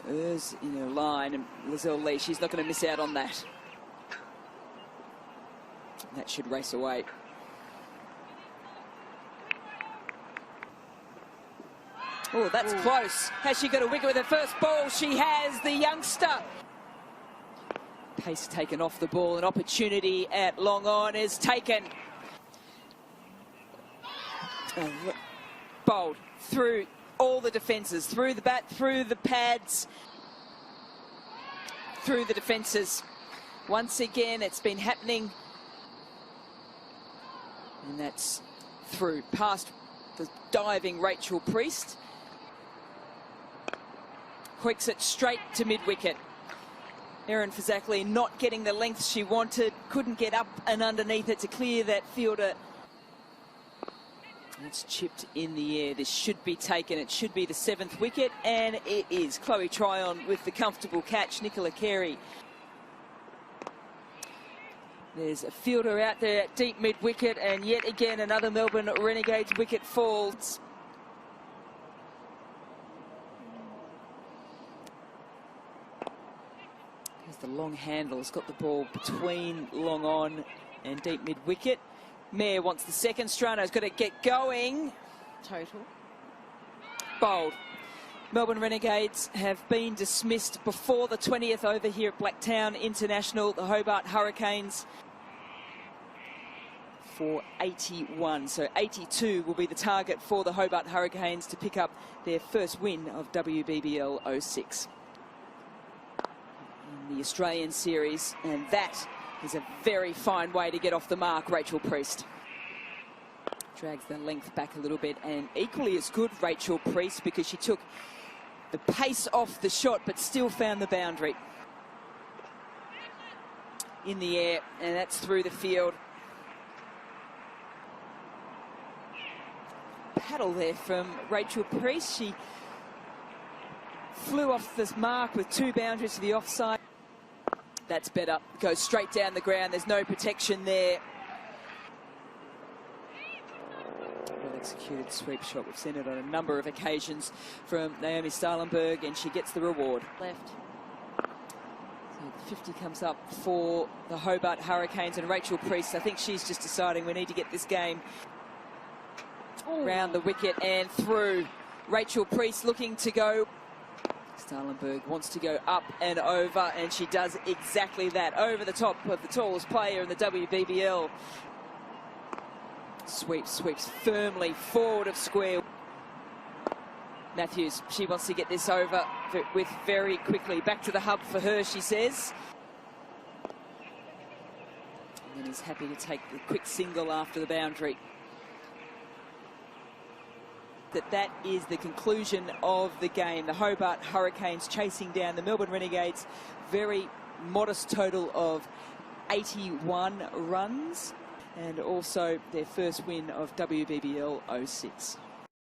Urs in her line, and Lizelle Lee, she's not going to miss out on that. That should race away. Oh, that's close. Has she got a wicket with her first ball? She has, the youngster. Pace taken off the ball. An opportunity at long on is taken. Bowled through all the defences, through the bat, through the pads, through the defences. Once again, it's been happening. And that's through, past the diving Rachel Priest. Quicks it straight to mid-wicket. Erin Fazakli not getting the length she wanted, couldn't get up and underneath it to clear that fielder. It's chipped in the air. This should be taken. It should be the 7th wicket, and it is. Chloe Tryon with the comfortable catch. Nicola Carey. There's a fielder out there at deep mid-wicket, and yet again another Melbourne Renegades wicket falls. There's the long handle. It's got the ball between long on and deep mid-wicket. Mayer wants the second. Strano's got to get going. Total. Bowled. Melbourne Renegades have been dismissed before the 20th over here at Blacktown International. The Hobart Hurricanes for 81. So 82 will be the target for the Hobart Hurricanes to pick up their first win of WBBL 06 in the Australian series. And that is a very fine way to get off the mark, Rachel Priest. Drags the length back a little bit, and equally as good, Rachel Priest, because she took the pace off the shot but still found the boundary. In the air, and that's through the field. Paddle there from Rachel Priest. She flew off this mark with 2 boundaries to the offside. That's better. Goes straight down the ground. There's no protection there. Well executed sweep shot. We've seen it on a number of occasions from Naomi Stalenberg, and she gets the reward. Left. So the 50 comes up for the Hobart Hurricanes, and Rachel Priest, I think she's just deciding we need to get this game round the wicket and through. Rachel Priest looking to go. Stalenberg wants to go up and over, and she does exactly that. Over the top of the tallest player in the WBBL. Sweeps firmly forward of square. Matthews, she wants to get this over with very quickly. Back to the hub for her, she says. And then is happy to take the quick single after the boundary. That is the conclusion of the game. The Hobart Hurricanes chasing down the Melbourne Renegades. Very modest total of 81 runs, and also their first win of WBBL 06.